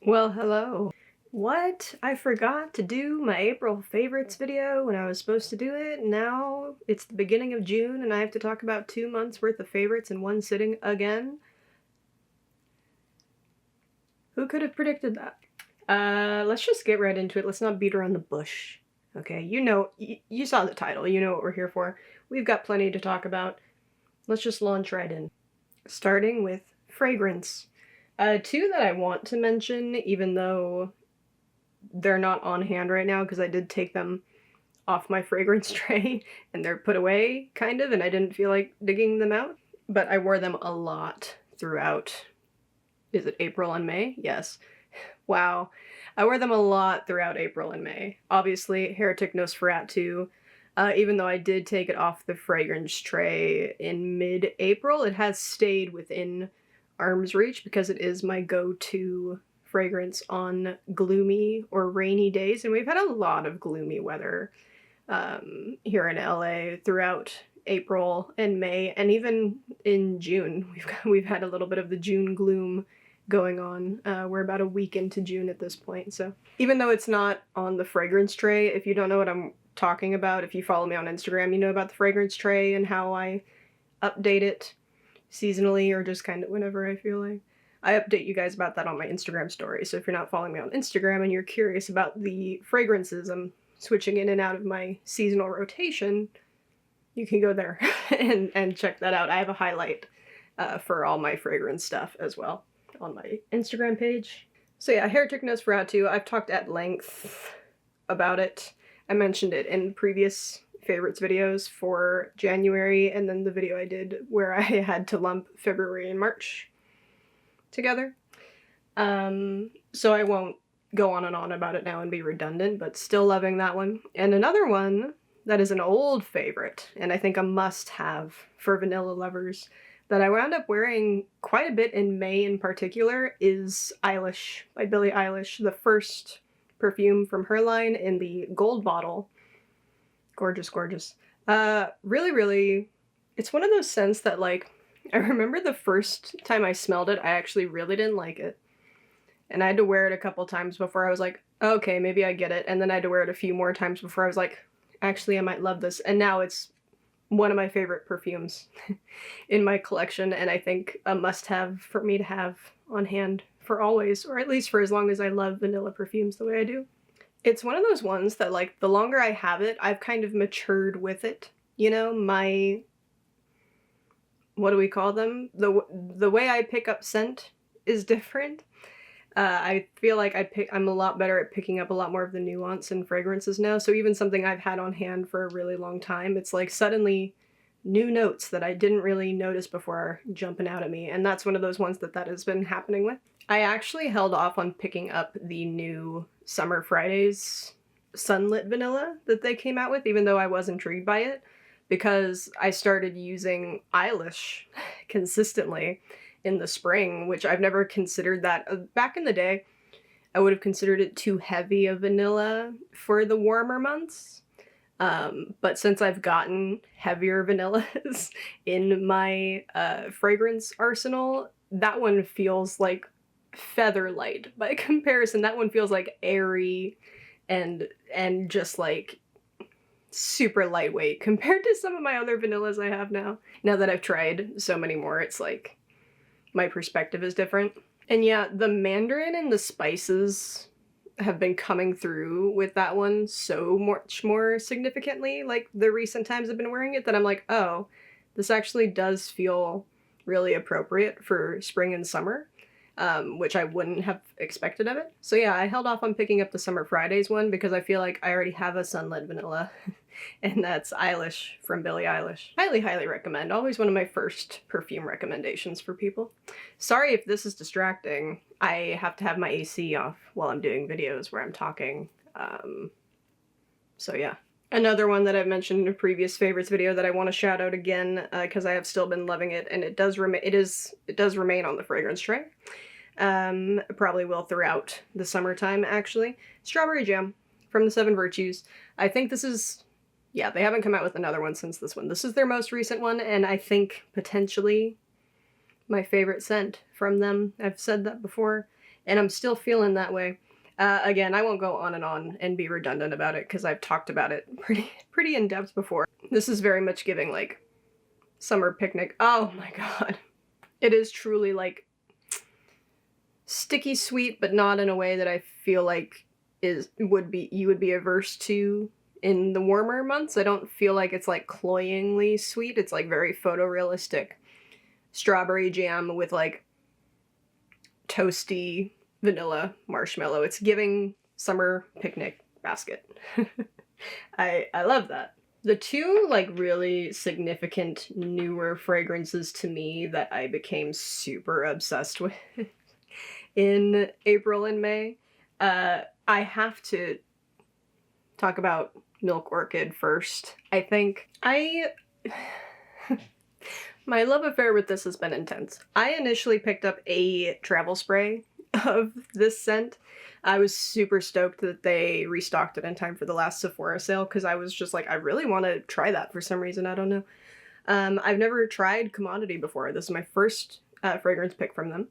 Well, hello. What? I forgot to do my April favorites video when I was supposed to do it. Now it's the beginning of June and I have to talk about 2 months worth of favorites in one sitting again. Who could have predicted that? Let's just get right into it. Let's not beat around the bush. Okay, you saw the title. You know what we're here for. We've got plenty to talk about. Let's just launch right in. Starting with fragrance. Two that I want to mention, even though they're not on hand right now because I did take them off my fragrance tray and they're put away, kind of, and I didn't feel like digging them out. But I wore them a lot throughout, is it April and May? Yes. Wow. I wore them a lot throughout April and May. Obviously, Heretic Nosferatu, even though I did take it off the fragrance tray in mid-April, it has stayed within arm's reach because it is my go-to fragrance on gloomy or rainy days, and we've had a lot of gloomy weather here in LA throughout April and May, and even in June. We've had a little bit of the June gloom going on. We're about a week into June at this point, so even though it's not on the fragrance tray, if you don't know what I'm talking about, if you follow me on Instagram, you know about the fragrance tray and how I update it seasonally or just kind of whenever I feel like. I update you guys about that on my Instagram story, so if you're not following me on Instagram and you're curious about the fragrances I'm switching in and out of my seasonal rotation, you can go there and check that out. I have a highlight for all my fragrance stuff as well on my Instagram page. So yeah, Heretic Nosferatu, I've talked at length about it. I mentioned it in previous favorites videos for January, and then the video I did where I had to lump February and March together. So I won't go on and on about it now and be redundant, but still loving that one. And another one that is an old favorite, and I think a must-have for vanilla lovers, that I wound up wearing quite a bit in May in particular, is Eilish by Billie Eilish, the first perfume from her line in the gold bottle. Gorgeous, gorgeous. Really, it's one of those scents that, like, I remember the first time I smelled it, I actually really didn't like it. And I had to wear it a couple times before I was like, okay, maybe I get it. And then I had to wear it a few more times before I was like, actually, I might love this. And now it's one of my favorite perfumes in my collection, and I think a must-have for me to have on hand for always, or at least for as long as I love vanilla perfumes the way I do. It's one of those ones that, like, the longer I have it, I've kind of matured with it. You know, my, what do we call them? The way I pick up scent is different. I feel like I'm a lot better at picking up a lot more of the nuance in fragrances now, so even something I've had on hand for a really long time, it's like suddenly new notes that I didn't really notice before jumping out at me, and that's one of those ones that has been happening with. I actually held off on picking up the new Summer Fridays Sunlit Vanilla that they came out with, even though I was intrigued by it, because I started using Eilish consistently in the spring, which I've never considered that. Back in the day, I would have considered it too heavy of vanilla for the warmer months. But since I've gotten heavier vanillas in my fragrance arsenal, that one feels like feather light by comparison. That one feels like airy and just like super lightweight compared to some of my other vanillas I have now. Now that I've tried so many more, it's like my perspective is different. And yeah, the mandarin and the spices have been coming through with that one so much more significantly, like the recent times I've been wearing it, that I'm like, oh, this actually does feel really appropriate for spring and summer, which I wouldn't have expected of it. So yeah, I held off on picking up the Summer Fridays one because I feel like I already have a sunlit vanilla, and that's Eilish from Billie Eilish. Highly recommend. Always one of my first perfume recommendations for people. Sorry if this is distracting. I have to have my AC off while I'm doing videos where I'm talking. So yeah. Another one that I've mentioned in a previous favorites video that I want to shout out again because I have still been loving it, and it does remain on the fragrance tray. Probably will throughout the summertime, actually. Strawberry Jam from the Seven Virtues. I think this is, yeah, they haven't come out with another one since this one. This is their most recent one, and I think potentially my favorite scent from them. I've said that before. and I'm still feeling that way. Again, I won't go on and be redundant about it because I've talked about it pretty in depth before. This is very much giving like summer picnic. Oh my god. It is truly like sticky sweet, but not in a way that I feel like you would be averse to in the warmer months. I don't feel like it's like cloyingly sweet. It's like very photorealistic strawberry jam with like toasty vanilla marshmallow. It's giving summer picnic basket. I love that. The two like really significant newer fragrances to me that I became super obsessed with in April and May, I have to talk about Milk Orchid first. I think my love affair with this has been intense. I initially picked up a travel spray of this scent. I was super stoked that they restocked it in time for the last Sephora sale because I was just like, I really want to try that for some reason. I don't know. I've never tried Commodity before. This is my first fragrance pick from them.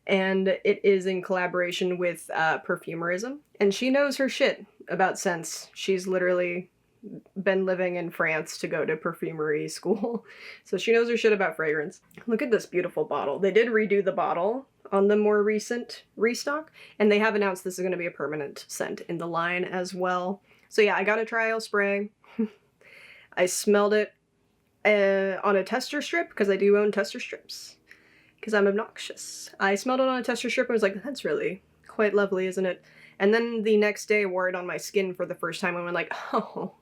And it is in collaboration with Perfumerism. And she knows her shit about scents. She's literally been living in France to go to perfumery school. So she knows her shit about fragrance. Look at this beautiful bottle. They did redo the bottle on the more recent restock, and they have announced this is going to be a permanent scent in the line as well. So yeah, I got a trial spray. I smelled it on a tester strip, because I do own tester strips, because I'm obnoxious. I smelled it on a tester strip and was like, that's really quite lovely, isn't it? And then the next day I wore it on my skin for the first time and went like, oh,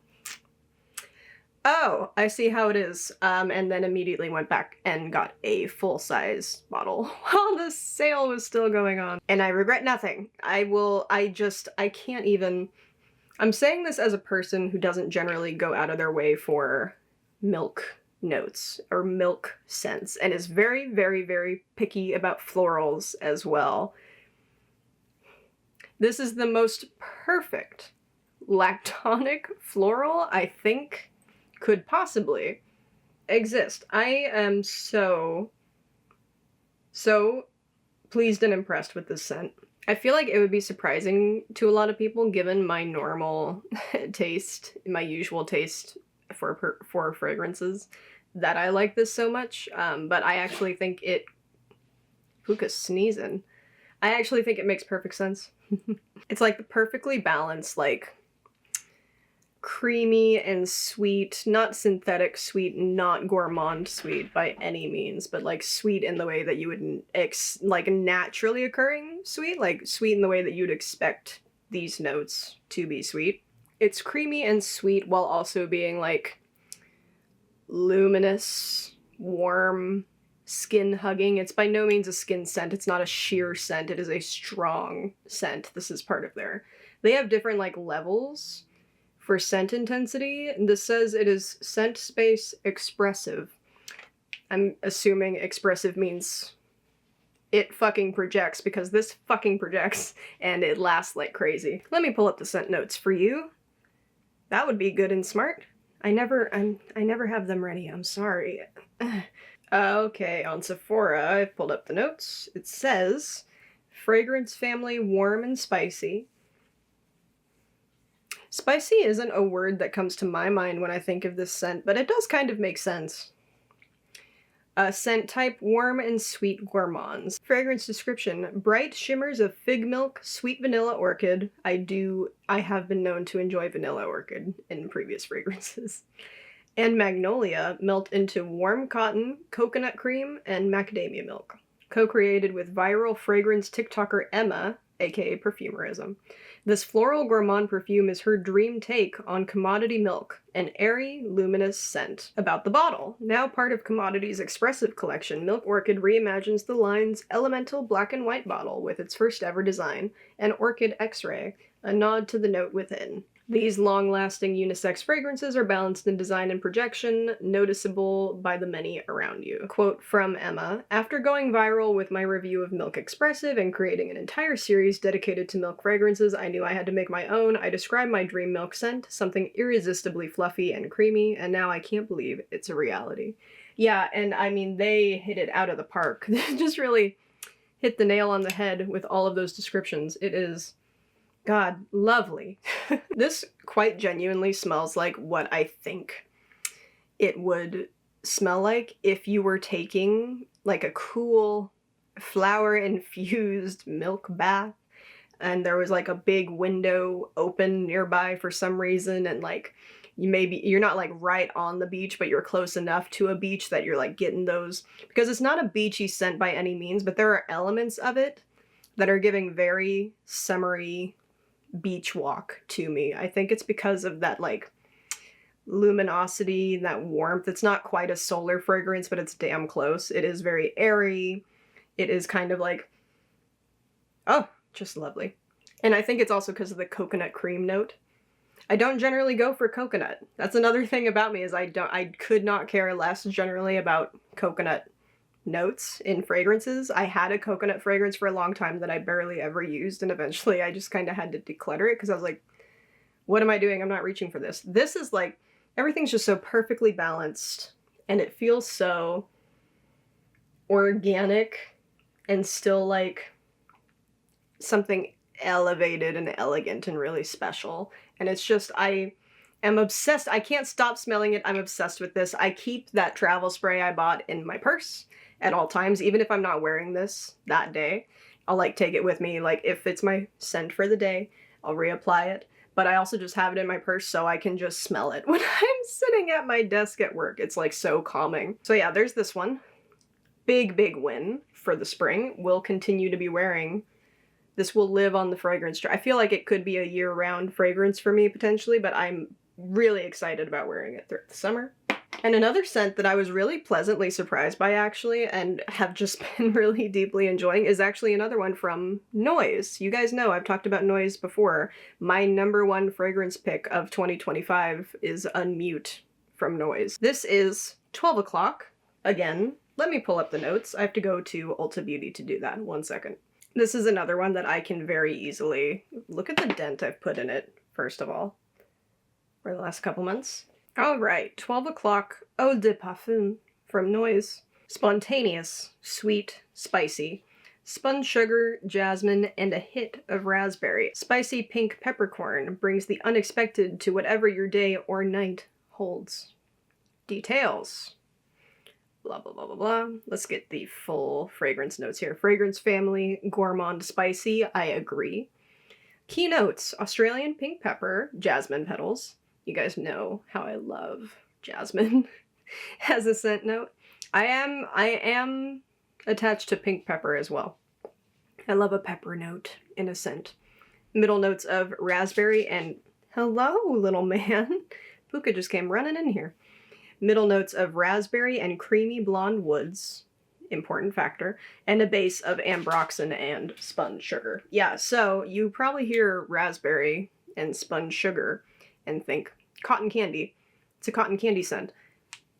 I see how it is. And then immediately went back and got a full-size bottle while the sale was still going on. And I regret nothing. I can't even... I'm saying this as a person who doesn't generally go out of their way for milk notes or milk scents and is very, very, very picky about florals as well. This is the most perfect lactonic floral I think could possibly exist. I am so pleased and impressed with this scent. I feel like it would be surprising to a lot of people given my normal taste, my usual taste for fragrances, that I like this so much. But I actually think Puka's sneezing. I actually think it makes perfect sense. It's like the perfectly balanced, like, creamy and sweet, not synthetic sweet, not gourmand sweet by any means, but like sweet in the way that you would like naturally occurring sweet, like sweet in the way that you'd expect these notes to be sweet. It's creamy and sweet while also being like luminous, warm, skin hugging. It's by no means a skin scent. It's not a sheer scent. It is a strong scent. This is part of they have different like levels for scent intensity. This says it is scent space expressive. I'm assuming expressive means it fucking projects, because this fucking projects and it lasts like crazy. Let me pull up the scent notes for you. That would be good and smart. I never have them ready. I'm sorry. Okay, on Sephora, I've pulled up the notes. It says fragrance family warm and spicy. Spicy isn't a word that comes to my mind when I think of this scent, but it does kind of make sense. Scent type, warm and sweet gourmands. Fragrance description, bright shimmers of fig milk, sweet vanilla orchid. I have been known to enjoy vanilla orchid in previous fragrances. And magnolia melt into warm cotton, coconut cream, and macadamia milk. Co-created with viral fragrance TikToker Emma, aka Perfumerism. This floral gourmand perfume is her dream take on Commodity Milk, an airy, luminous scent. About the bottle. Now part of Commodity's expressive collection, Milk Orchid reimagines the line's elemental black and white bottle with its first ever design, an orchid X-ray, a nod to the note within. These long-lasting unisex fragrances are balanced in design and projection, noticeable by the many around you. Quote from Emma, after going viral with my review of Milk Expressive and creating an entire series dedicated to milk fragrances, I knew I had to make my own. I described my dream milk scent, something irresistibly fluffy and creamy, and now I can't believe it's a reality. Yeah, and I mean, they hit it out of the park. Just really hit the nail on the head with all of those descriptions. It is, God, lovely. This quite genuinely smells like what I think it would smell like if you were taking like a cool flower-infused milk bath and there was like a big window open nearby for some reason, and like you're not like right on the beach, but you're close enough to a beach that you're like getting those, because it's not a beachy scent by any means, but there are elements of it that are giving very summery beach walk to me. I think it's because of that like luminosity and that warmth. It's not quite a solar fragrance, but it's damn close. It is very airy. It is kind of like, oh, just lovely. And I think it's also because of the coconut cream note. I don't generally go for coconut. That's another thing about me, is I could not care less generally about coconut notes in fragrances. I had a coconut fragrance for a long time that I barely ever used, and eventually I just kind of had to declutter it because I was like, what am I doing? I'm not reaching for this. This is like, everything's just so perfectly balanced, and it feels so organic and still like something elevated and elegant and really special. And it's just, I am obsessed. I can't stop smelling it. I'm obsessed with this. I keep that travel spray I bought in my purse at all times, even if I'm not wearing this that day. I'll like take it with me. Like if it's my scent for the day, I'll reapply it. But I also just have it in my purse so I can just smell it when I'm sitting at my desk at work. It's like so calming. So yeah, there's this one. Big, big win for the spring. Will continue to be wearing. This will live on the fragrance chart. I feel like it could be a year-round fragrance for me potentially, but I'm really excited about wearing it throughout the summer. And another scent that I was really pleasantly surprised by actually, and have just been really deeply enjoying, is actually another one from Noise. You guys know I've talked about Noise before. My #1 fragrance pick of 2025 is Unmute from Noise. This is 12 o'clock. Again, let me pull up the notes. I have to go to Ulta Beauty to do that. 1 second. This is another one that I can very easily, look at the dent I've put in it, first of all, for the last couple months. All right, 12 o'clock Eau de Parfum from Noise. Spontaneous, sweet, spicy. Spun sugar, jasmine, and a hit of raspberry. Spicy pink peppercorn brings the unexpected to whatever your day or night holds. Details. Blah, blah, blah, blah, blah. Let's get the full fragrance notes here. Fragrance family, gourmand spicy, I agree. Keynotes, Australian pink pepper, jasmine petals. You guys know how I love jasmine as a scent note. I am attached to pink pepper as well. I love a pepper note in a scent. Middle notes of raspberry and, hello, little man. Puka just came running in here. Middle notes of raspberry and creamy blonde woods, important factor, and a base of ambroxan and spun sugar. Yeah, so you probably hear raspberry and spun sugar and think cotton candy. It's a cotton candy scent.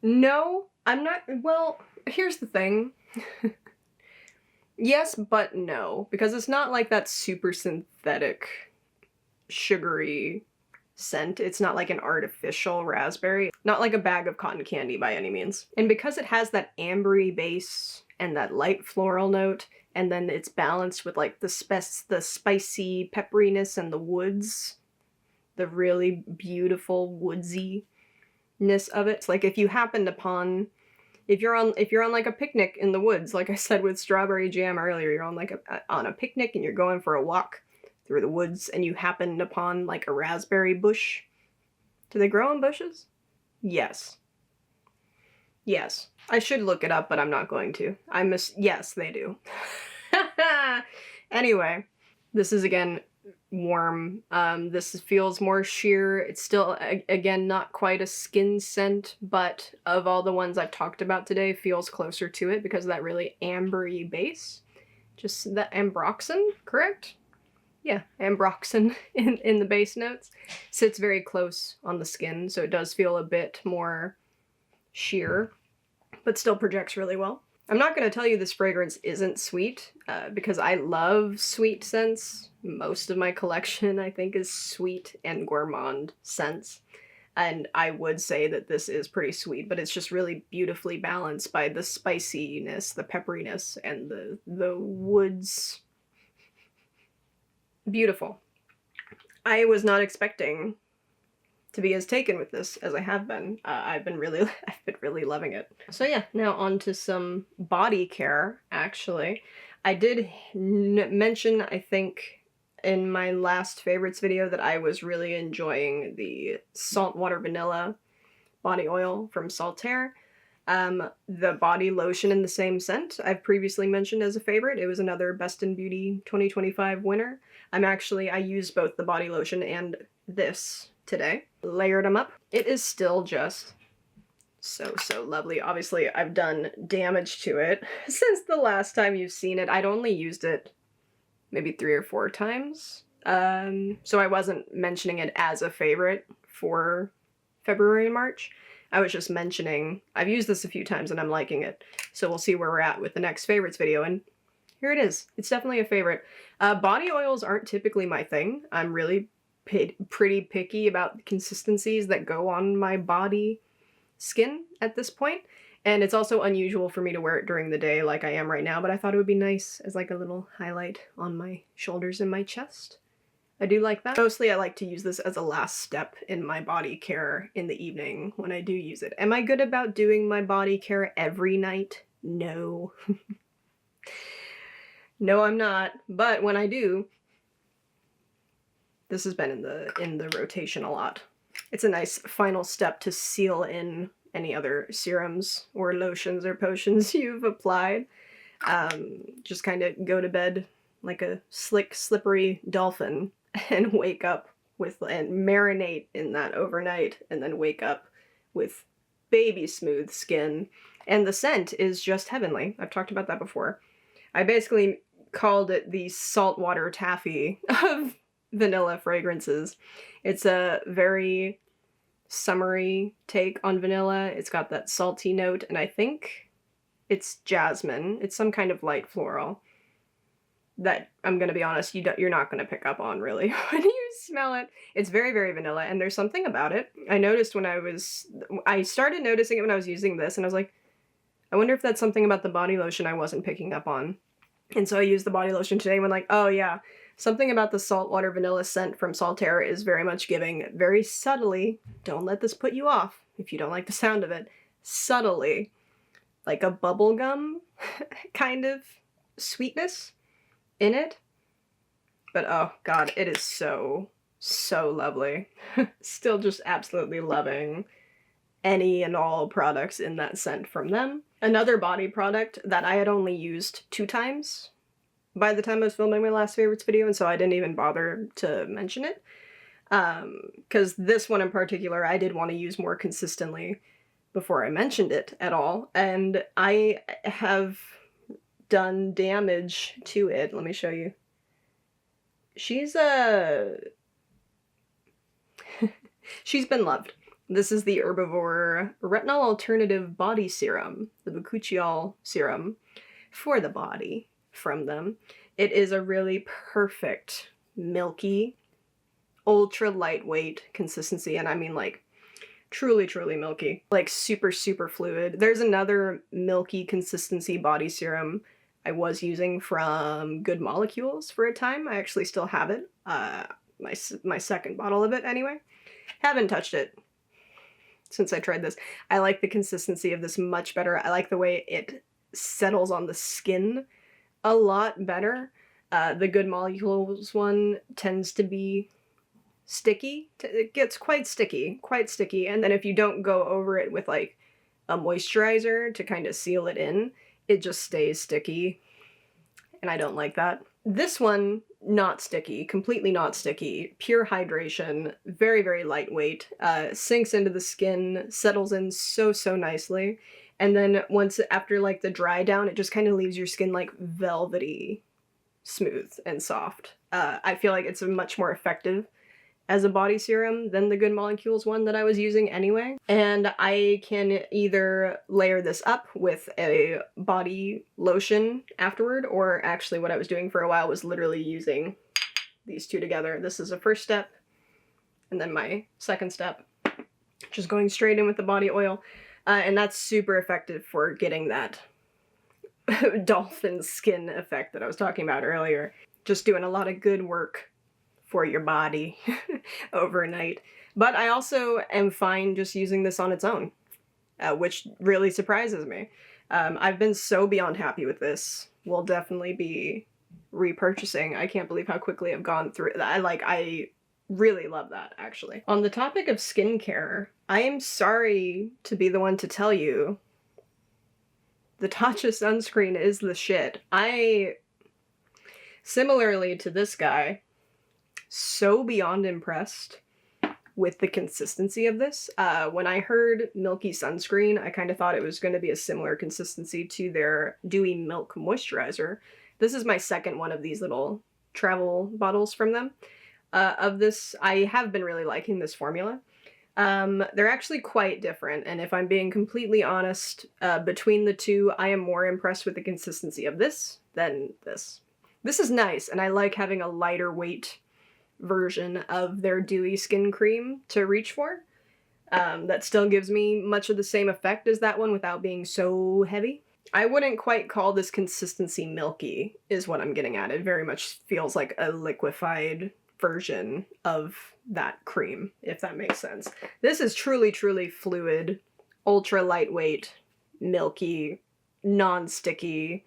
No, I'm not, well, here's the thing. Yes, but no, because it's not like that super synthetic, sugary scent. It's not like an artificial raspberry, not like a bag of cotton candy by any means. And because it has that ambery base and that light floral note, and then it's balanced with like the spicy pepperiness and the woods, the really beautiful woodsiness of it. It's like if you happened upon, if you're on like a picnic in the woods, like I said with strawberry jam earlier, you're on like on a picnic and you're going for a walk through the woods and you happen upon like a raspberry bush. Do they grow in bushes? Yes. Yes. I should look it up, but I'm not going to. Yes, they do. Anyway, this is again warm. This feels more sheer. It's still, again, not quite a skin scent, but of all the ones I've talked about today, feels closer to it because of that really ambery base. Just that ambroxan, correct? Yeah, ambroxan in the base notes. Sits very close on the skin, so it does feel a bit more sheer, but still projects really well. I'm not going to tell you this fragrance isn't sweet, because I love sweet scents. Most of my collection, I think, is sweet and gourmand scents. And I would say that this is pretty sweet, but it's just really beautifully balanced by the spiciness, the pepperiness, and the woods. Beautiful. I was not expecting to be as taken with this as I have been. I've been really loving it. So yeah, now on to some body care, actually. I did mention, I think, in my last favorites video that I was really enjoying the saltwater vanilla body oil from Saltaire. The body lotion in the same scent I've previously mentioned as a favorite. It was another Best in Beauty 2025 winner. I used both the body lotion and this today. Layered them up. It is still just so lovely. Obviously, I've done damage to it since the last time you've seen it. I'd only used it maybe 3 or 4 times. So I wasn't mentioning it as a favorite for February and March. I was just mentioning, I've used this a few times and I'm liking it. So we'll see where we're at with the next favorites video, and here it is. It's definitely a favorite. Body oils aren't typically my thing. I'm really pretty picky about the consistencies that go on my body skin at this point. And it's also unusual for me to wear it during the day like I am right now, but I thought it would be nice as like a little highlight on my shoulders and my chest. I do like that. Mostly I like to use this as a last step in my body care in the evening when I do use it. Am I good about doing my body care every night? No. No, I'm not. But when I do, this has been in the rotation a lot. It's a nice final step to seal in any other serums or lotions or potions you've applied. Just kind of go to bed like a slick, slippery dolphin and wake up with, and marinate in that overnight, and then wake up with baby smooth skin. And the scent is just heavenly. I've talked about that before. I basically called it the saltwater taffy of vanilla fragrances. It's a very summery take on vanilla. It's got that salty note, and I think it's jasmine. It's some kind of light floral that, I'm gonna be honest, you're not gonna pick up on really when you smell it. It's very, very vanilla, and there's something about it. I noticed when I started noticing it when I was using this, and I was like, I wonder if that's something about the body lotion I wasn't picking up on. And so I used the body lotion today and went like, oh yeah, something about the saltwater vanilla scent from Saltaire is very much giving, very subtly, don't let this put you off if you don't like the sound of it, subtly, like a bubblegum kind of sweetness in it. But oh god, it is so lovely. Still just absolutely loving any and all products in that scent from them. Another body product that I had only used 2 times by the time I was filming my last favorites video, and so I didn't even bother to mention it. Because this one in particular I did want to use more consistently before I mentioned it at all, and I have done damage to it. Let me show you. She's been loved. This is the Herbivore Retinol Alternative Body Serum, the Bakuchiol serum for the body from them. It is a really perfect, milky, ultra lightweight consistency, and I mean like truly milky. Like super fluid. There's another milky consistency body serum I was using from Good Molecules for a time. I actually still have it. My second bottle of it anyway. Haven't touched it since I tried this. I like the consistency of this much better. I like the way it settles on the skin a lot better. The Good Molecules one tends to be sticky. It gets quite sticky. And then if you don't go over it with like a moisturizer to kind of seal it in, it just stays sticky. And I don't like that. This one, not sticky, completely not sticky, pure hydration, very lightweight, sinks into the skin, settles in so nicely, and then once after like the dry down, it just kind of leaves your skin like velvety smooth and soft. I feel like it's much more effective as a body serum than the Good Molecules one that I was using anyway. And I can either layer this up with a body lotion afterward, or actually what I was doing for a while was literally using these two together. This is a first step, and then my second step Just going straight in with the body oil. And that's super effective for getting that dolphin skin effect that I was talking about earlier. Just doing a lot of good work for your body overnight. But I also am fine just using this on its own, which really surprises me. I've been so beyond happy with this. We'll definitely be repurchasing. I can't believe how quickly I've gone through it. I really love that, actually. On the topic of skincare, I am sorry to be the one to tell you, the Tatcha sunscreen is the shit. Similarly to this guy, so beyond impressed with the consistency of this. When I heard milky sunscreen, I kind of thought it was going to be a similar consistency to their Dewy Milk Moisturizer. This is my second one of these little travel bottles from them. Of this, I have been really liking this formula. They're actually quite different, and if I'm being completely honest, between the two, I am more impressed with the consistency of this than this. This is nice, and I like having a lighter weight version of their dewy skin cream to reach for. That still gives me much of the same effect as that one without being so heavy. I wouldn't quite call this consistency milky, is what I'm getting at. It very much feels like a liquefied version of that cream, if that makes sense. This is truly, truly fluid, ultra lightweight, milky, non-sticky,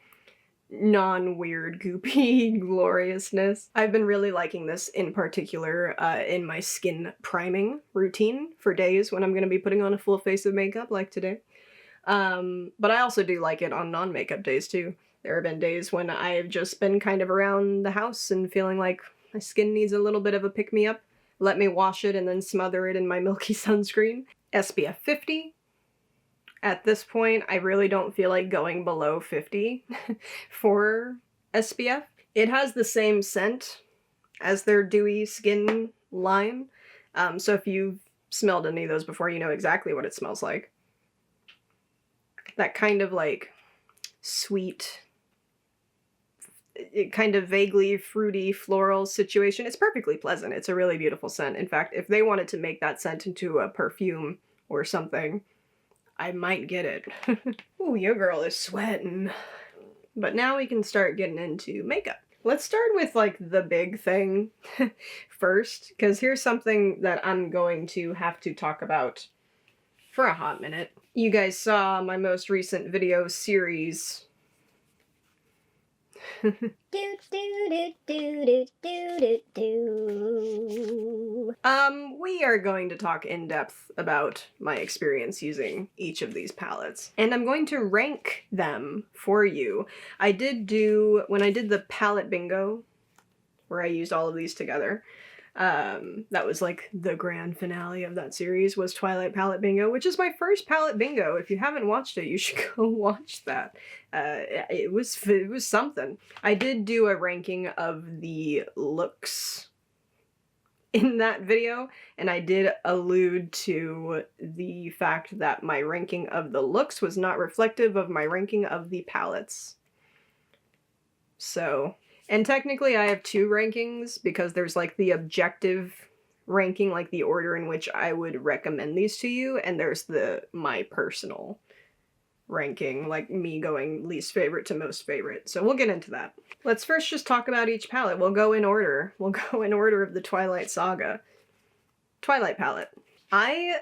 non-weird goopy gloriousness. I've been really liking this in particular in my skin priming routine for days when I'm going to be putting on a full face of makeup like today. But I also do like it on non-makeup days too. There have been days when I've just been kind of around the house and feeling like my skin needs a little bit of a pick-me-up. Let me wash it and then smother it in my milky sunscreen. SPF 50. At this point, I really don't feel like going below 50 for SPF. It has the same scent as their dewy skin line. So if you've smelled any of those before, you know exactly what it smells like. That kind of like sweet, kind of vaguely fruity floral situation. It's perfectly pleasant. It's a really beautiful scent. In fact, if they wanted to make that scent into a perfume or something, I might get it. Ooh, your girl is sweating. But now we can start getting into makeup. Let's start with like the big thing first, because here's something that I'm going to have to talk about for a hot minute. You guys saw my most recent video series. We are going to talk in depth about my experience using each of these palettes, and I'm going to rank them for you. I did do, when I did the palette bingo, where I used all of these together, that was like the grand finale of that series, was Twilight Palette Bingo, which is my first palette bingo. If you haven't watched it, you should go watch that. It was something. I did do a ranking of the looks in that video, and I did allude to the fact that my ranking of the looks was not reflective of my ranking of the palettes. So, and technically I have two rankings, because there's like the objective ranking, like the order in which I would recommend these to you, and there's my personal ranking, like me going least favorite to most favorite. So we'll get into that. Let's first just talk about each palette. We'll go in order. We'll go in order of the Twilight saga. Twilight palette. I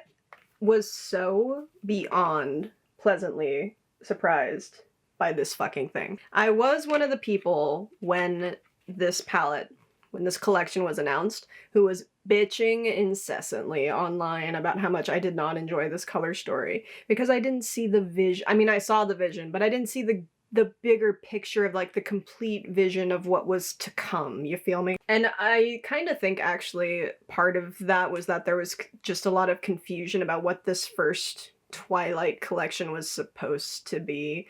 was so beyond pleasantly surprised by this fucking thing. I was one of the people when this collection was announced, who was bitching incessantly online about how much I did not enjoy this color story, because I didn't see the vision. I mean, I saw the vision, but I didn't see the bigger picture of like the complete vision of what was to come, you feel me? And I kind of think actually part of that was that there was just a lot of confusion about what this first Twilight collection was supposed to be.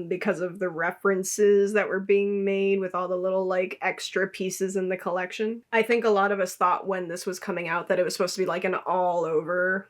Because of the references that were being made with all the little like extra pieces in the collection. I think a lot of us thought when this was coming out that it was supposed to be like an all over,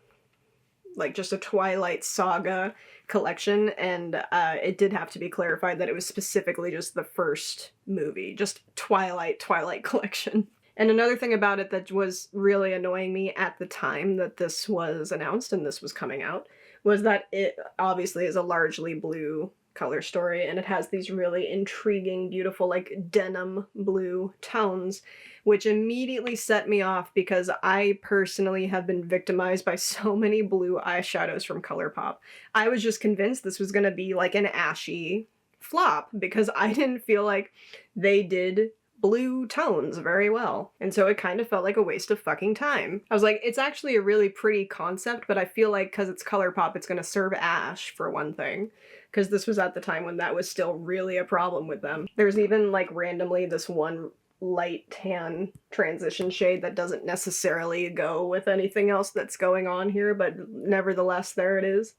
like just a Twilight saga collection, and it did have to be clarified that it was specifically just the first movie, just Twilight collection. And another thing about it that was really annoying me at the time that this was announced and this was coming out was that it obviously is a largely blue color story, and it has these really intriguing, beautiful, like denim blue tones, which immediately set me off because I personally have been victimized by so many blue eyeshadows from ColourPop. I was just convinced this was gonna be like an ashy flop because I didn't feel like they did blue tones very well. And so it kind of felt like a waste of fucking time. I was like, it's actually a really pretty concept, but I feel like because it's ColourPop, it's gonna serve ash for one thing. Because this was at the time when that was still really a problem with them. There's even like randomly this one light tan transition shade that doesn't necessarily go with anything else that's going on here, but nevertheless there it is.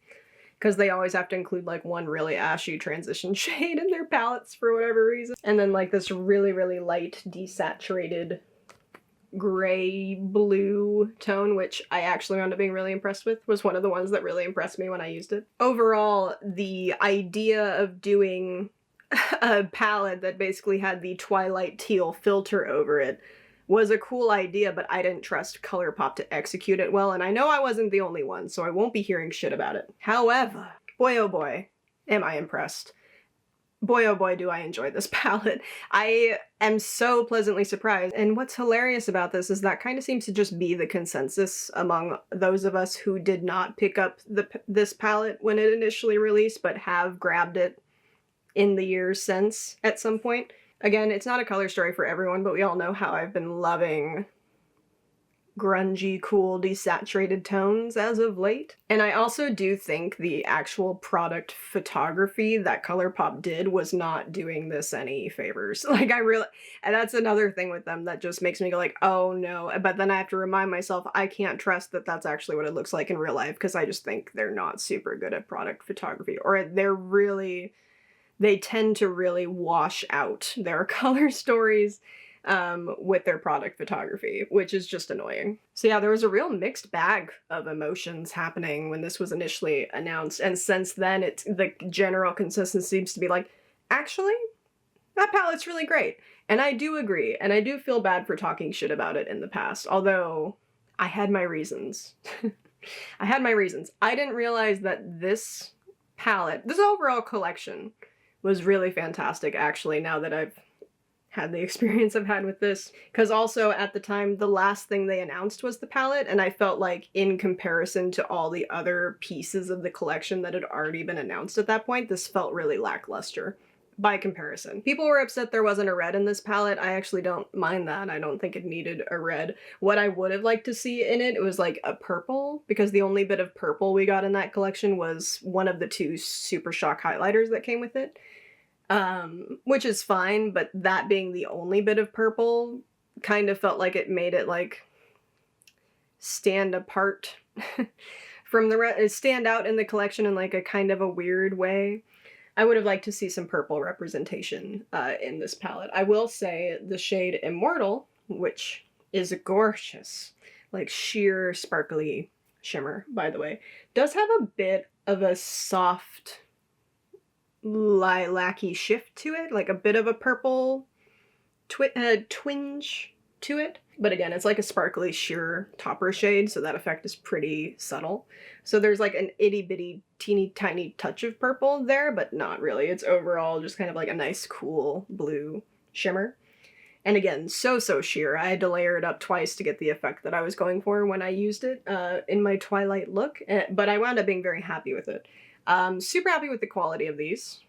Because they always have to include like one really ashy transition shade in their palettes for whatever reason. And then like this really, really light desaturated gray blue tone, which I actually wound up being really impressed with, was one of the ones that really impressed me when I used it. Overall, the idea of doing a palette that basically had the Twilight teal filter over it was a cool idea, but I didn't trust ColourPop to execute it well, and I know I wasn't the only one, so I won't be hearing shit about it. However, boy oh boy, am I impressed. Boy oh boy do I enjoy this palette. I am so pleasantly surprised, and what's hilarious about this is that kind of seems to just be the consensus among those of us who did not pick up this palette when it initially released, but have grabbed it in the years since at some point. Again, it's not a color story for everyone, but we all know how I've been loving grungy, cool, desaturated tones as of late. And I also do think the actual product photography that ColourPop did was not doing this any favors. Like and that's another thing with them that just makes me go like, oh no. But then I have to remind myself I can't trust that that's actually what it looks like in real life, because I just think they're not super good at product photography, or they tend to really wash out their color stories with their product photography, which is just annoying. So yeah, there was a real mixed bag of emotions happening when this was initially announced, and since then the general consensus seems to be like, actually, that palette's really great. And I do agree, and I do feel bad for talking shit about it in the past, although I had my reasons. I had my reasons. I didn't realize that this palette, this overall collection, was really fantastic, actually, now that I've had the experience I've had with this. Because also, at the time, the last thing they announced was the palette, and I felt like, in comparison to all the other pieces of the collection that had already been announced at that point, this felt really lackluster by comparison. People were upset there wasn't a red in this palette. I actually don't mind that. I don't think it needed a red. What I would have liked to see in it was like a purple, because the only bit of purple we got in that collection was one of the 2 Super Shock highlighters that came with it. Which is fine, but that being the only bit of purple kind of felt like it made it like stand apart from the rest, stand out in the collection in like a kind of a weird way. I would have liked to see some purple representation in this palette. I will say the shade Immortal, which is gorgeous, like sheer sparkly shimmer, by the way, does have a bit of a soft lilac-y shift to it, like a bit of a purple twinge to it. But again, it's like a sparkly sheer topper shade, so that effect is pretty subtle. So there's like an itty-bitty teeny tiny touch of purple there, but not really. It's overall just kind of like a nice cool blue shimmer. And again, so sheer. I had to layer it up twice to get the effect that I was going for when I used it in my Twilight look, but I wound up being very happy with it. Super happy with the quality of these.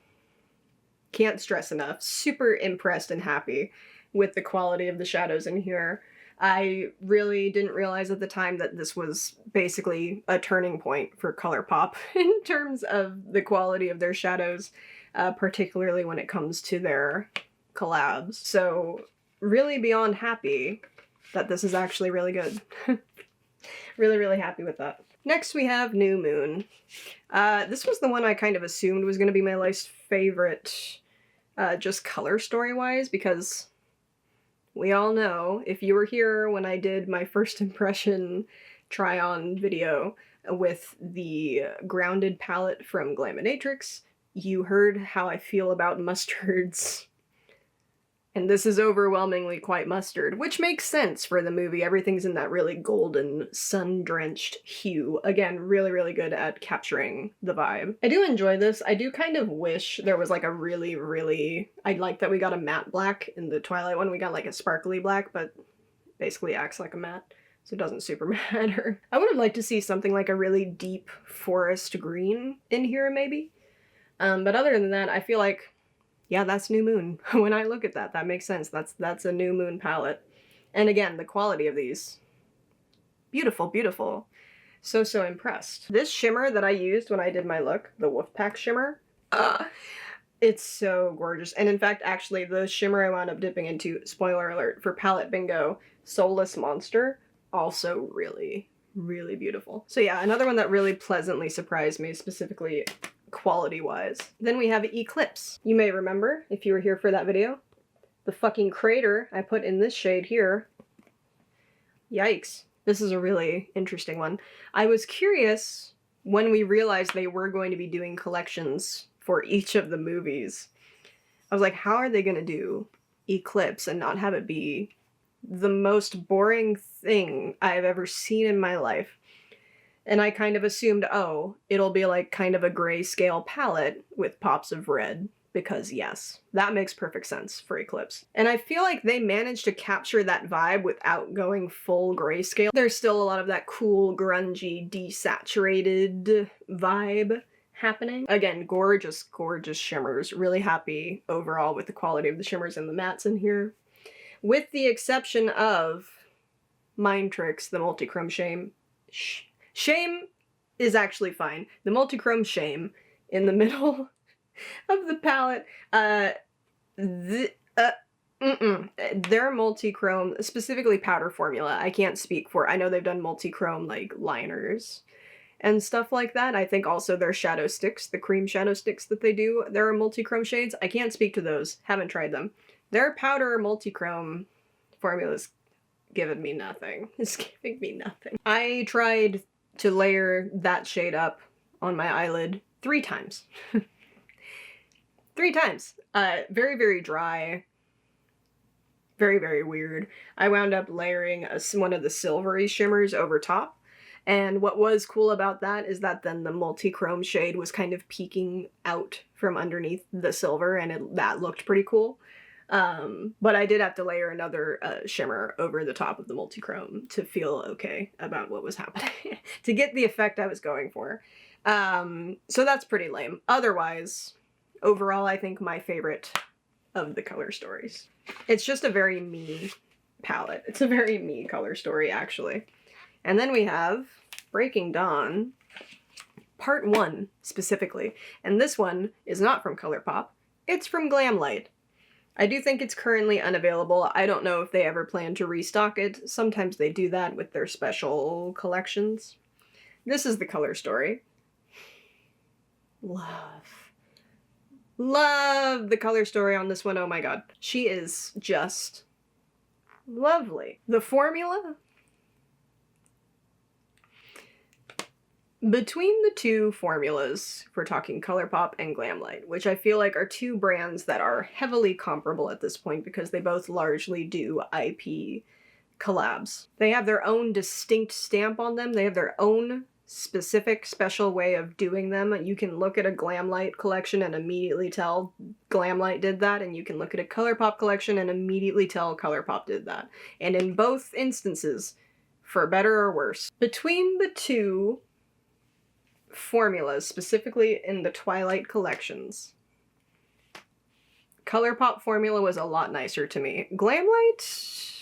Can't stress enough. Super impressed and happy with the quality of the shadows in here. I really didn't realize at the time that this was basically a turning point for ColourPop in terms of the quality of their shadows, particularly when it comes to their collabs. So really beyond happy that this is actually really good. Really happy with that. Next we have New Moon. This was the one I kind of assumed was going to be my least favorite, just color story-wise, because we all know, if you were here when I did my first impression try-on video with the Grounded palette from Glaminatrix, you heard how I feel about Mustard's And this is overwhelmingly quite mustard, which makes sense for the movie. Everything's in that really golden, sun-drenched hue. Again, really, really good at capturing the vibe. I do enjoy this. I do kind of wish there was like a really, really... I like that we got a matte black. In the Twilight one, we got like a sparkly black, but basically acts like a matte, so it doesn't super matter. I would have liked to see something like a really deep forest green in here, maybe. But other than that, I feel like, yeah, that's New Moon. When I look at that, that makes sense. That's a New Moon palette. And again, the quality of these. Beautiful, beautiful. So, so impressed. This shimmer that I used when I did my look, the Wolfpack shimmer, it's so gorgeous. And in fact, actually, the shimmer I wound up dipping into, spoiler alert, for Palette Bingo, Soulless Monster, also really, really beautiful. So yeah, another one that really pleasantly surprised me, specifically quality-wise. Then we have Eclipse. You may remember, if you were here for that video, the fucking crater I put in this shade here. Yikes. This is a really interesting one. I was curious when we realized they were going to be doing collections for each of the movies. I was like, how are they going to do Eclipse and not have it be the most boring thing I've ever seen in my life? And I kind of assumed, oh, it'll be like kind of a grayscale palette with pops of red, because yes, that makes perfect sense for Eclipse. And I feel like they managed to capture that vibe without going full grayscale. There's still a lot of that cool, grungy, desaturated vibe happening. Again, gorgeous, gorgeous shimmers. Really happy overall with the quality of the shimmers and the mattes in here. With the exception of Mind Tricks, the multichrome Shame is actually fine. The multichrome Shame in the middle of the palette, their multichrome, specifically powder formula, I can't speak for. I know they've done multichrome like liners and stuff like that. I think also their shadow sticks, the cream shadow sticks that they do, there are multichrome shades. I can't speak to those. Haven't tried them. Their powder multichrome formula's giving me nothing. It's giving me nothing. I tried to layer that shade up on my eyelid 3 times. 3 times. Very, very dry. Very, very weird. I wound up layering one of the silvery shimmers over top. And what was cool about that is that then the multichrome shade was kind of peeking out from underneath the silver, and that looked pretty cool. But I did have to layer another shimmer over the top of the multichrome to feel okay about what was happening, to get the effect I was going for. So that's pretty lame. Otherwise, overall, I think my favorite of the color stories. It's just a very me palette. It's a very me color story, actually. And then we have Breaking Dawn, Part 1, specifically. And this one is not from ColourPop. It's from Glamlight. I do think it's currently unavailable. I don't know if they ever plan to restock it. Sometimes they do that with their special collections. This is the color story. Love the color story on this one. Oh my god. She is just lovely. The formula? Between the two formulas, if we're talking ColourPop and Glamlight, which I feel like are two brands that are heavily comparable at this point because they both largely do IP collabs. They have their own distinct stamp on them. They have their own specific special way of doing them. You can look at a Glamlight collection and immediately tell Glamlight did that, and you can look at a ColourPop collection and immediately tell ColourPop did that. And in both instances, for better or worse. Between the two formulas, specifically in the Twilight collections, ColourPop formula was a lot nicer to me. Glamlight,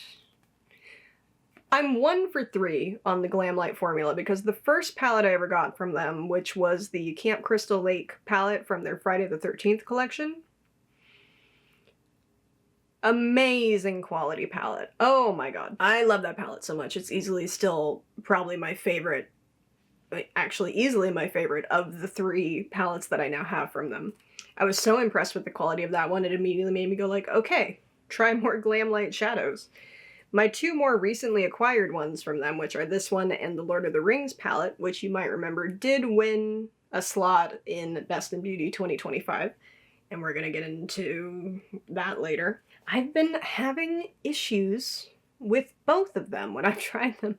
I'm 1 for 3 on the Glamlight formula because the first palette I ever got from them, which was the Camp Crystal Lake palette from their Friday the 13th collection, amazing quality palette. Oh my god. I love that palette so much. It's easily still probably my favorite, actually easily my favorite of the 3 palettes that I now have from them. I was so impressed with the quality of that one, it immediately made me go like, okay, try more Glamlight shadows. My 2 more recently acquired ones from them, which are this one and the Lord of the Rings palette, which you might remember did win a slot in Best in Beauty 2025, and we're gonna get into that later. I've been having issues with both of them when I've tried them.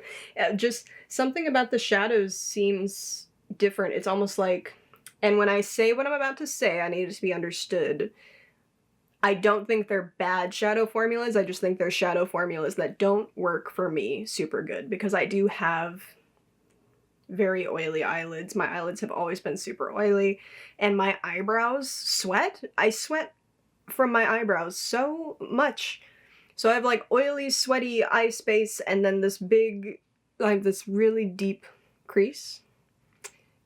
Just something about the shadows seems different. It's almost like, and when I say what I'm about to say, I need it to be understood. I don't think they're bad shadow formulas, I just think they're shadow formulas that don't work for me super good, because I do have very oily eyelids. My eyelids have always been super oily, and my eyebrows sweat. I sweat from my eyebrows so much. So I have like oily, sweaty eye space, and then this big, I have this really deep crease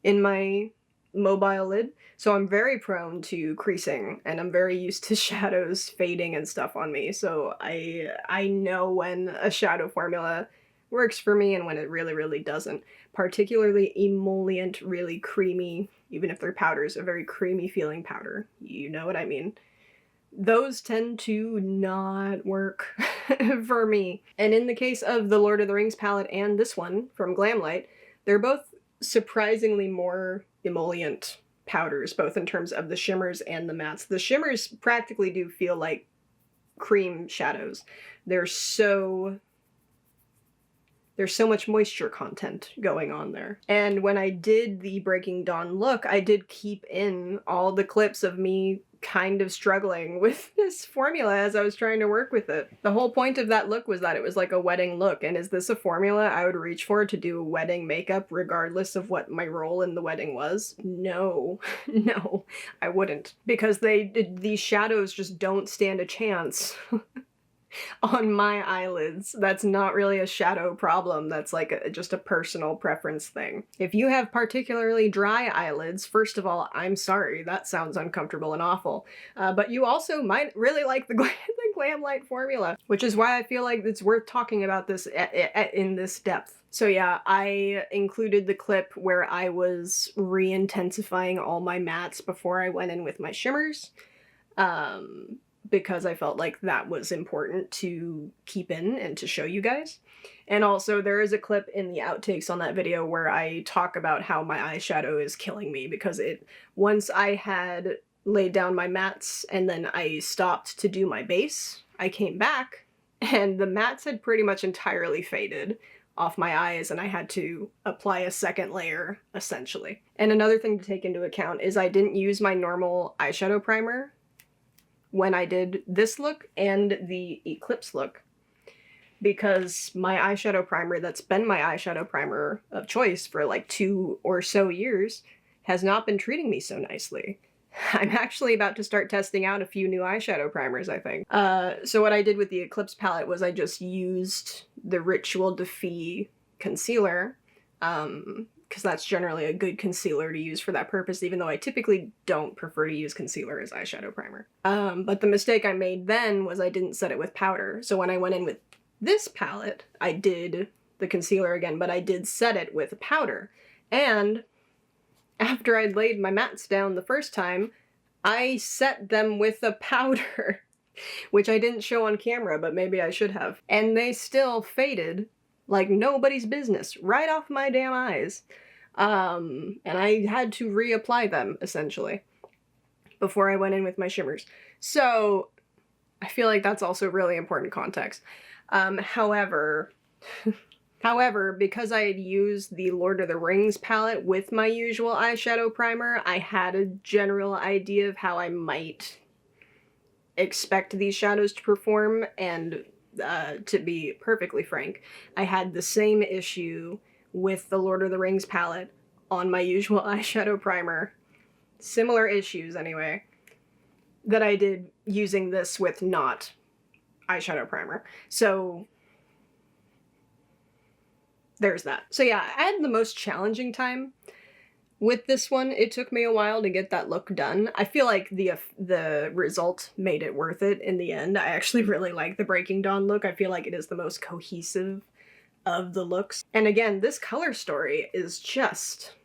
in my mobile lid. So I'm very prone to creasing, and I'm very used to shadows fading and stuff on me. So I know when a shadow formula works for me and when it really, really doesn't. Particularly emollient, really creamy, even if they're powders, a very creamy feeling powder. You know what I mean. Those tend to not work for me. And in the case of the Lord of the Rings palette and this one from Glamlight, they're both surprisingly more emollient powders, both in terms of the shimmers and the mattes. The shimmers practically do feel like cream shadows. There's so much moisture content going on there. And when I did the Breaking Dawn look, I did keep in all the clips of me kind of struggling with this formula as I was trying to work with it. The whole point of that look was that it was like a wedding look, and is this a formula I would reach for to do wedding makeup regardless of what my role in the wedding was? No. No, I wouldn't. Because these shadows just don't stand a chance on my eyelids. That's not really a shadow problem. That's like just a personal preference thing. If you have particularly dry eyelids, first of all, I'm sorry. That sounds uncomfortable and awful. But you also might really like the Glamlight formula, which is why I feel like it's worth talking about this in this depth. So yeah, I included the clip where I was re-intensifying all my mattes before I went in with my shimmers. Because I felt like that was important to keep in and to show you guys. And also there is a clip in the outtakes on that video where I talk about how my eyeshadow is killing me, because once I had laid down my mattes and then I stopped to do my base, I came back and the mattes had pretty much entirely faded off my eyes, and I had to apply a second layer, essentially. And another thing to take into account is I didn't use my normal eyeshadow primer when I did this look and the Eclipse look, because my eyeshadow primer that's been my eyeshadow primer of choice for like 2 or so years has not been treating me so nicely. I'm actually about to start testing out a few new eyeshadow primers, I think. So what I did with the Eclipse palette was I just used the Ritual Defee concealer, because that's generally a good concealer to use for that purpose, even though I typically don't prefer to use concealer as eyeshadow primer. But the mistake I made then was I didn't set it with powder. So when I went in with this palette, I did the concealer again, but I did set it with powder. And after I'd laid my mattes down the first time, I set them with a powder, which I didn't show on camera, but maybe I should have. And they still faded like nobody's business, right off my damn eyes. And I had to reapply them, essentially, before I went in with my shimmers. So I feel like that's also really important context. However, because I had used the Lord of the Rings palette with my usual eyeshadow primer, I had a general idea of how I might expect these shadows to perform, and to be perfectly frank, I had the same issue with the Lord of the Rings palette on my usual eyeshadow primer, similar issues anyway, that I did using this with not eyeshadow primer. So there's that. So yeah, I had the most challenging time with this one. It took me a while to get that look done. I feel like the result made it worth it in the end. I actually really like the Breaking Dawn look. I feel like it is the most cohesive of the looks. And again, this color story is just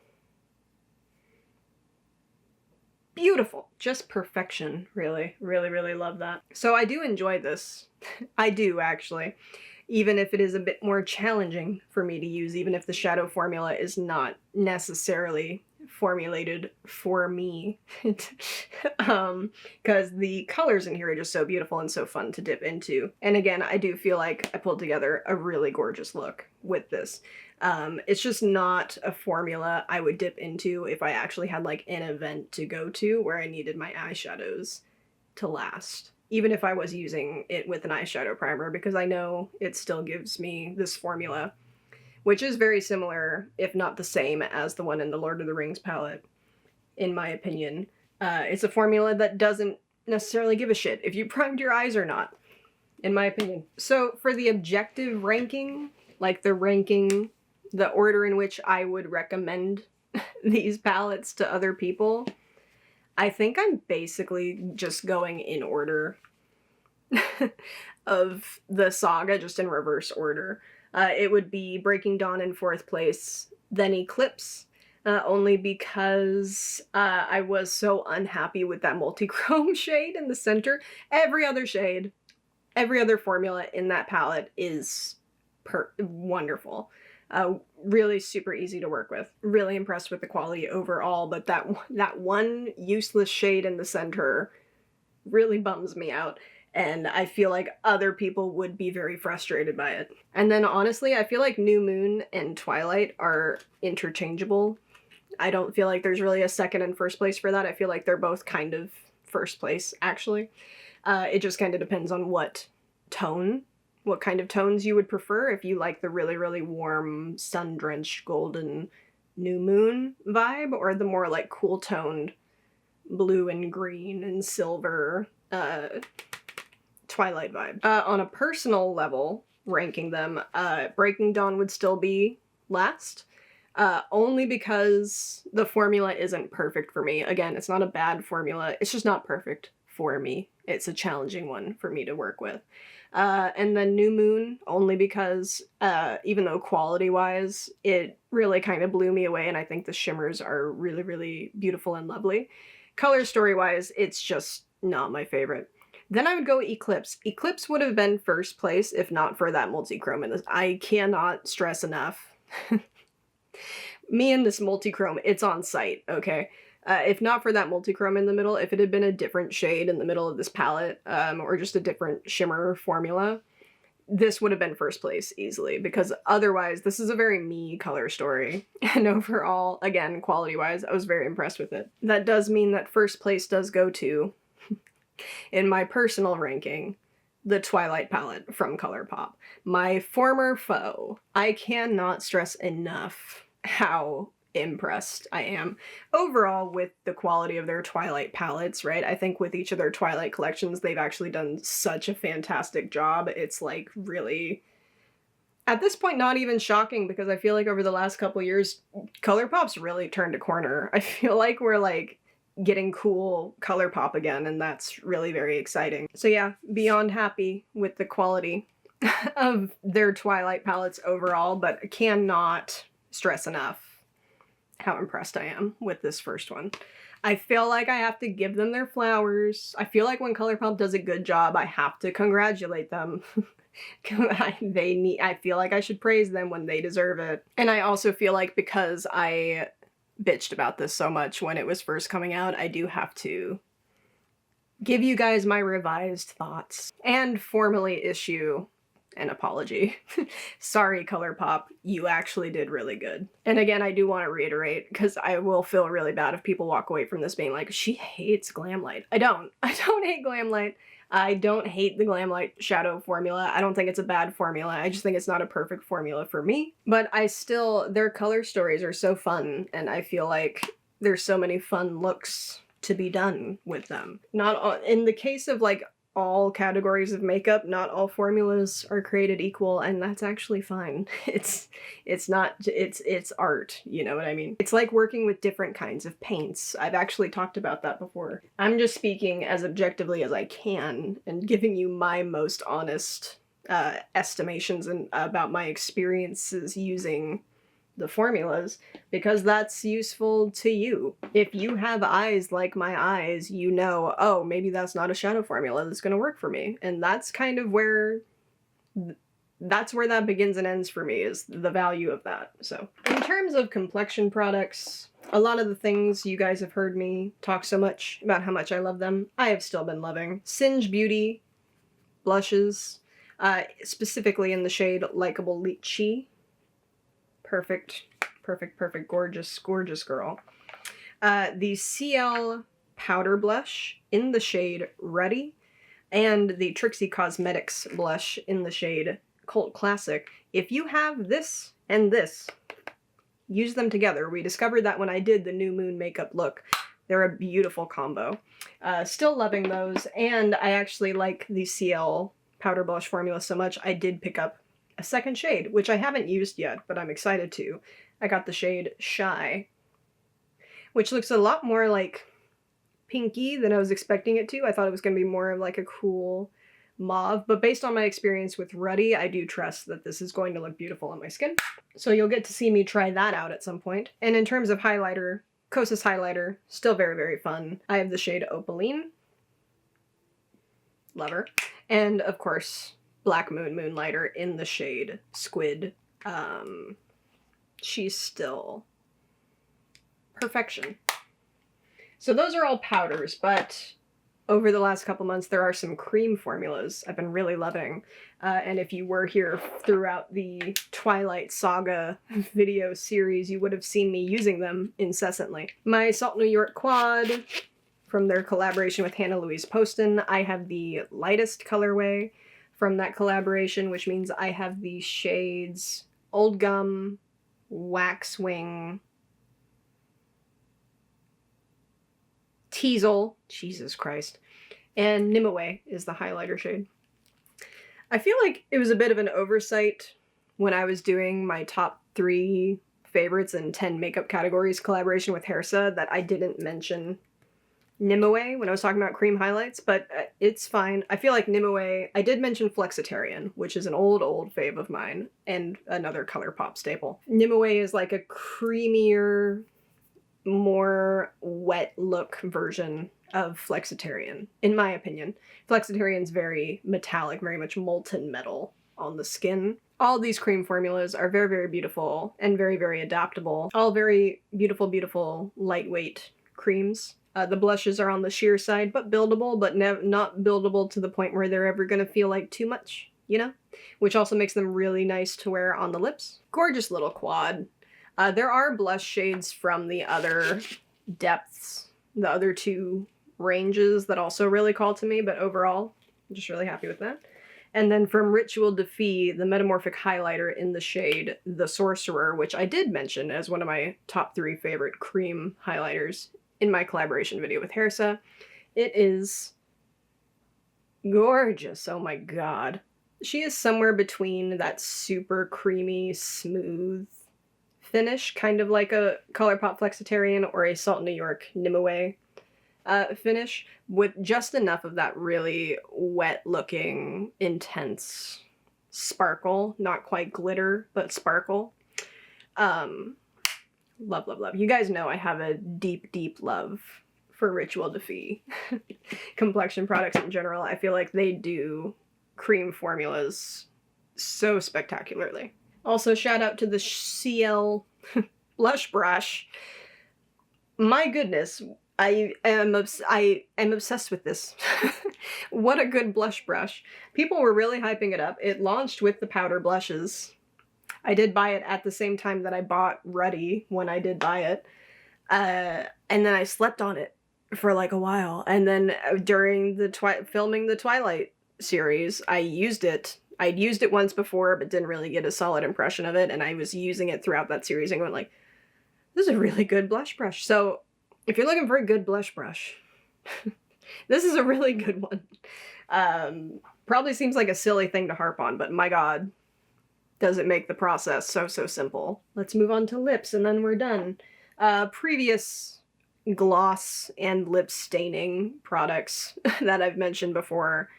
beautiful. Just perfection, really. Really, really love that. So I do enjoy this. I do, actually. Even if it is a bit more challenging for me to use, even if the shadow formula is not necessarily formulated for me. Because the colors in here are just so beautiful and so fun to dip into. And again, I do feel like I pulled together a really gorgeous look with this. It's just not a formula I would dip into if I actually had like an event to go to where I needed my eyeshadows to last. Even if I was using it with an eyeshadow primer, because I know it still gives me this formula, which is very similar, if not the same, as the one in the Lord of the Rings palette, in my opinion. It's a formula that doesn't necessarily give a shit if you primed your eyes or not, in my opinion. So for the objective ranking, like the ranking, the order in which I would recommend these palettes to other people, I think I'm basically just going in order of the saga, just in reverse order. It would be Breaking Dawn in 4th place, then Eclipse, only because I was so unhappy with that multi-chrome shade in the center. Every other shade, every other formula in that palette is wonderful. Really super easy to work with. Really impressed with the quality overall, but that one useless shade in the center really bums me out, and I feel like other people would be very frustrated by it. And then honestly, I feel like New Moon and Twilight are interchangeable. I don't feel like there's really a second and first place for that. I feel like they're both kind of first place, actually. It just kind of depends on what kind of tones you would prefer. If you like the really, really warm, sun-drenched golden New Moon vibe, or the more like cool-toned blue and green and silver Twilight vibe. On a personal level, ranking them, Breaking Dawn would still be last, only because the formula isn't perfect for me. Again, it's not a bad formula, it's just not perfect for me. It's a challenging one for me to work with. And then New Moon, only because even though quality-wise, it really kind of blew me away, and I think the shimmers are really, really beautiful and lovely. Color story-wise, it's just not my favorite. Then I would go Eclipse. Eclipse would have been first place if not for that multi-chrome in this. I cannot stress enough. Me and this multi-chrome, it's on site, okay? If not for that multi-chrome in the middle, if it had been a different shade in the middle of this palette, or just a different shimmer formula, this would have been first place easily, because otherwise this is a very me color story. And overall, again, quality-wise, I was very impressed with it. That does mean that first place does go to, in my personal ranking, the Twilight palette from ColourPop. My former foe. I cannot stress enough how impressed I am overall with the quality of their Twilight palettes, right? I think with each of their Twilight collections, they've actually done such a fantastic job. It's like really, at this point, not even shocking, because I feel like over the last couple years, ColourPop's really turned a corner. I feel like we're like getting cool ColourPop again, and that's really very exciting. So yeah, beyond happy with the quality of their Twilight palettes overall, but cannot stress enough how impressed I am with this first one. I feel like I have to give them their flowers. I feel like when ColourPop does a good job, I have to congratulate them. I feel like I should praise them when they deserve it. And I also feel like because I bitched about this so much when it was first coming out, I do have to give you guys my revised thoughts and formally issue an apology. Sorry, ColourPop, you actually did really good. And again, I do want to reiterate, because I will feel really bad if people walk away from this being like, she hates Glamlight. I don't hate Glamlight. I don't hate the Glamlight shadow formula. I don't think it's a bad formula. I just think it's not a perfect formula for me. But their color stories are so fun, and I feel like there's so many fun looks to be done with them. In the case of like all categories of makeup, not all formulas are created equal, and that's actually fine. It's art, you know what I mean? It's like working with different kinds of paints. I've actually talked about that before. I'm just speaking as objectively as I can and giving you my most honest estimations about my experiences using the formulas, because that's useful to you. If you have eyes like my eyes, you know, oh, maybe that's not a shadow formula that's gonna work for me. And that's kind of where that's where that begins and ends for me, is the value of that. So in terms of complexion products, a lot of the things you guys have heard me talk so much about how much I love them, I have still been loving. Singe Beauty blushes, specifically in the shade Likeable Lychee. Perfect, perfect, perfect, gorgeous, gorgeous girl. The CL Powder Blush in the shade Ready, and the Trixie Cosmetics blush in the shade Cult Classic. If you have this and this, use them together. We discovered that when I did the New Moon makeup look. They're a beautiful combo. Still loving those, and I actually like the CL powder blush formula so much I did pick up a second shade, which I haven't used yet, but I'm excited to. I got the shade Shy, which looks a lot more like pinky than I was expecting it to. I thought it was going to be more of like a cool mauve, but based on my experience with Ruddy, I do trust that this is going to look beautiful on my skin. So you'll get to see me try that out at some point. And in terms of highlighter, Kosas highlighter, still very, very fun. I have the shade Opaline. Love her. And of course, Black Moon Moonlighter in the shade Squid. She's still perfection. So those are all powders, but over the last couple months, there are some cream formulas I've been really loving. And if you were here throughout the Twilight Saga video series, you would have seen me using them incessantly. My Salt New York Quad, from their collaboration with Hannah Louise Poston, I have the lightest colorway from that collaboration, which means I have the shades Old Gum, Waxwing, Teasel, Jesus Christ, and Nimue is the highlighter shade. I feel like it was a bit of an oversight when I was doing my top 3 favorites in 10 makeup categories collaboration with Hersa that I didn't mention Nimue when I was talking about cream highlights, but it's fine. I feel like Nimue, I did mention Flexitarian, which is an old fave of mine, and another ColourPop staple. Nimue is like a creamier, more wet look version of Flexitarian, in my opinion. Flexitarian's very metallic, very much molten metal on the skin. All these cream formulas are very, very beautiful and very, very adaptable. All very beautiful, beautiful, lightweight creams. The blushes are on the sheer side, but buildable, but not buildable to the point where they're ever gonna feel like too much, you know? Which also makes them really nice to wear on the lips. Gorgeous little quad. There are blush shades from the other depths, the other 2 ranges that also really call to me, but overall, I'm just really happy with that. And then from Ritual Defee, the Metamorphic Highlighter in the shade The Sorcerer, which I did mention as one of my top 3 favorite cream highlighters in my collaboration video with Hersa. It is gorgeous, oh my god. She is somewhere between that super creamy, smooth finish, kind of like a ColourPop Flexitarian or a Salt New York Nimue finish, with just enough of that really wet-looking, intense sparkle. Not quite glitter, but sparkle. Love, love, love. You guys know I have a deep, deep love for Ritual Defee. Complexion products in general. I feel like they do cream formulas so spectacularly. Also, shout out to the CL blush brush. My goodness, I am obsessed with this. What a good blush brush. People were really hyping it up. It launched with the powder blushes. I did buy it at the same time that I bought Ruddy when I did buy it. And then I slept on it for like a while. And then during the filming the Twilight series, I used it. I'd used it once before, but didn't really get a solid impression of it. And I was using it throughout that series and going like, this is a really good blush brush. So if you're looking for a good blush brush, this is a really good one. Probably seems like a silly thing to harp on, but my god, does it make the process so simple. Let's move on to lips and then we're done. Previous gloss and lip staining products that I've mentioned before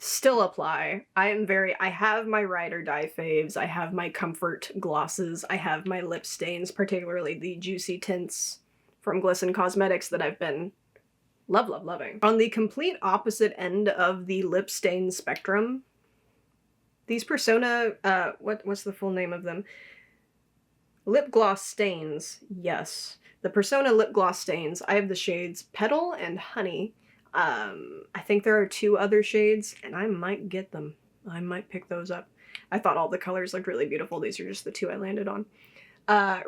still apply. I have my ride or die faves. I have my comfort glosses. I have my lip stains, particularly the Juicy Tints from Glisten Cosmetics that I've been loving. On the complete opposite end of the lip stain spectrum, These Persona, what's the full name of them? Lip gloss stains, yes. The Persona lip gloss stains. I have the shades Petal and Honey. I think there are 2 other shades, and I might get them. I might pick those up. I thought all the colors looked really beautiful. These are just the 2 I landed on.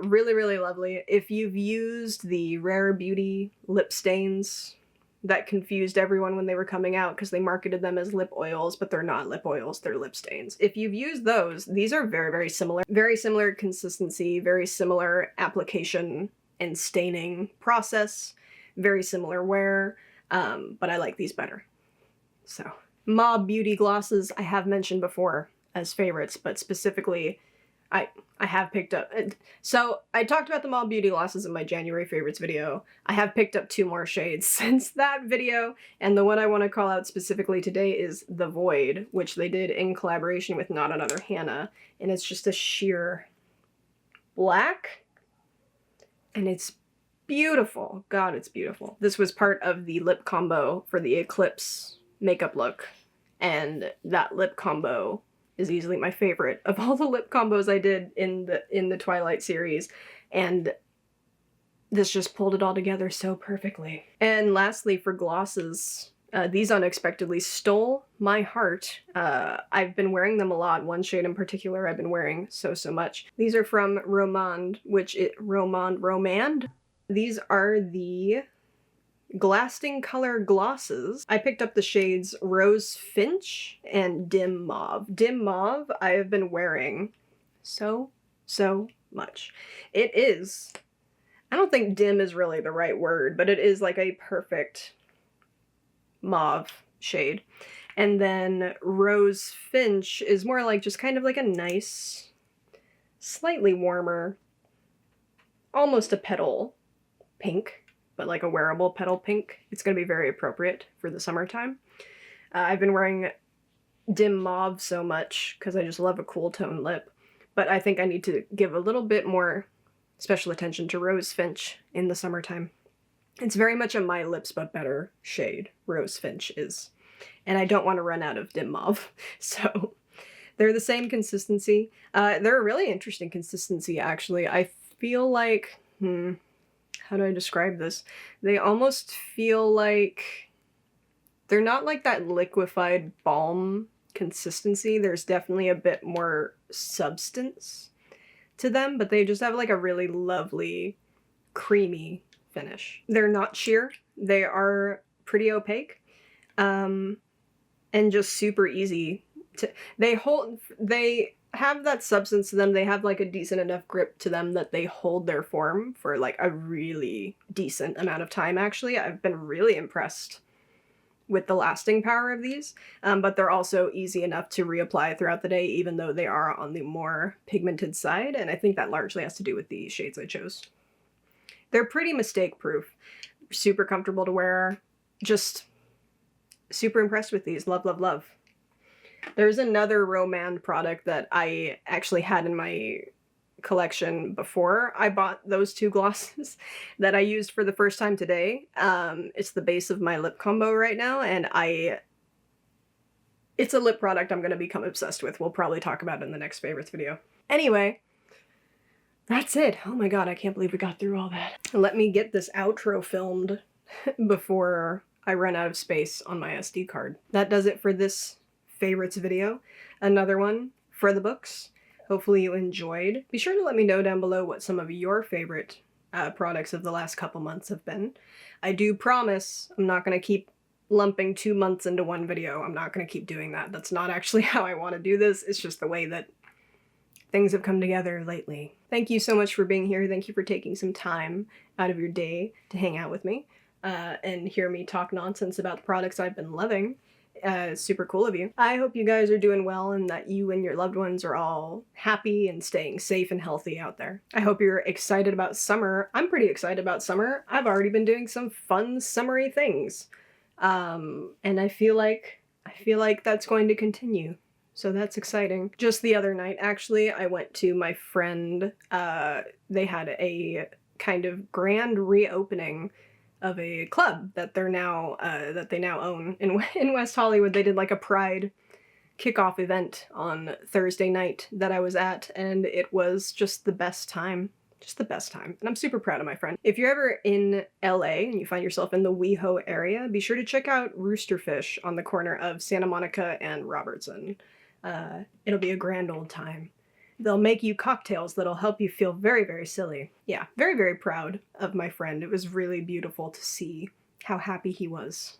Really, really lovely. If you've used the Rare Beauty lip stains that confused everyone when they were coming out because they marketed them as lip oils, but they're not lip oils, they're lip stains. If you've used those, these are very, very similar. Very similar consistency, very similar application and staining process, very similar wear, but I like these better. So, Mob Beauty glosses I have mentioned before as favorites, but specifically I have picked up, so I talked about the Mob Beauty glosses in my January favorites video. I have picked up 2 more shades since that video, and the one I want to call out specifically today is The Void, which they did in collaboration with Not Another Hannah, and it's just a sheer black, and it's beautiful. God, it's beautiful. This was part of the lip combo for the Eclipse makeup look, and that lip combo is easily my favorite of all the lip combos I did in the Twilight series, and this just pulled it all together so perfectly. And lastly, for glosses, these unexpectedly stole my heart. I've been wearing them a lot. One shade in particular I've been wearing so much. These are from Romand, Romand? These are the Glasting Color glosses. I picked up the shades Rose Finch and Dim Mauve. Dim Mauve I have been wearing so much. It is, I don't think dim is really the right word, but it is like a perfect mauve shade. And then Rose Finch is more like just kind of like a nice, slightly warmer, almost a petal pink, but like a wearable petal pink. It's going to be very appropriate for the summertime. I've been wearing Dim Mauve so much because I just love a cool tone lip, but I think I need to give a little bit more special attention to Rose Finch in the summertime. It's very much a My Lips But Better shade, Rose Finch is, and I don't want to run out of Dim Mauve, so they're the same consistency. They're a really interesting consistency, actually. I feel like, how do I describe this? They almost feel like they're not like that liquefied balm consistency. There's definitely a bit more substance to them, but they just have like a really lovely creamy finish. They're not sheer. They are pretty opaque, and just super easy to, they have that substance to them. They have like a decent enough grip to them that they hold their form for like a really decent amount of time, actually. I've been really impressed with the lasting power of these, but they're also easy enough to reapply throughout the day, even though they are on the more pigmented side, and I think that largely has to do with the shades I chose. They're pretty mistake-proof, super comfortable to wear, just super impressed with these. Love, love, love. There's another Romand product that I actually had in my collection before I bought those 2 glosses that I used for the first time today. It's the base of my lip combo right now, and it's a lip product I'm going to become obsessed with. We'll probably talk about it in the next favorites video. Anyway, that's it. Oh my god, I can't believe we got through all that. Let me get this outro filmed before I run out of space on my SD card. That does it for this favorites video. Another one for the books. Hopefully you enjoyed. Be sure to let me know down below what some of your favorite products of the last couple months have been. I do promise I'm not going to keep lumping 2 months into one video. I'm not going to keep doing that. That's not actually how I want to do this. It's just the way that things have come together lately. Thank you so much for being here. Thank you for taking some time out of your day to hang out with me and hear me talk nonsense about the products I've been loving. Super cool of you. I hope you guys are doing well and that you and your loved ones are all happy and staying safe and healthy out there. I hope you're excited about summer. I'm pretty excited about summer. I've already been doing some fun summery things. And I feel like that's going to continue. So that's exciting. Just the other night, actually, I went to my friend. They had a kind of grand reopening of a club that they now own in West Hollywood. They did like a pride kickoff event on Thursday night that I was at, and it was just the best time. Just the best time. And I'm super proud of my friend. If you're ever in LA and you find yourself in the WeHo area, be sure to check out Roosterfish on the corner of Santa Monica and Robertson. It'll be a grand old time. They'll make you cocktails that'll help you feel very, very silly. Yeah, very, very proud of my friend. It was really beautiful to see how happy he was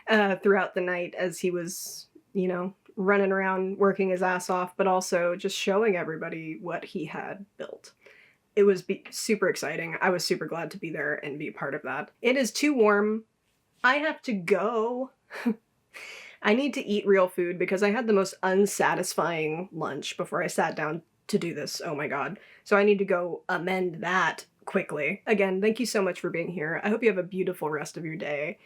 throughout the night as he was, you know, running around working his ass off, but also just showing everybody what he had built. It was super exciting. I was super glad to be there and be part of that. It is too warm. I have to go. I need to eat real food because I had the most unsatisfying lunch before I sat down to do this. Oh my god. So I need to go amend that quickly. Again, thank you so much for being here. I hope you have a beautiful rest of your day.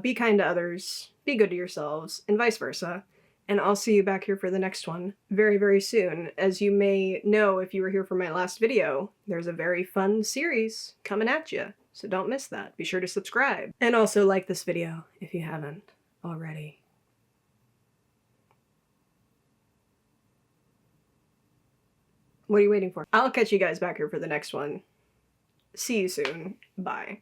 Be kind to others, be good to yourselves, and vice versa. And I'll see you back here for the next one very, very soon. As you may know if you were here for my last video, there's a very fun series coming at you, so don't miss that. Be sure to subscribe. And also like this video if you haven't already. What are you waiting for? I'll catch you guys back here for the next one. See you soon. Bye.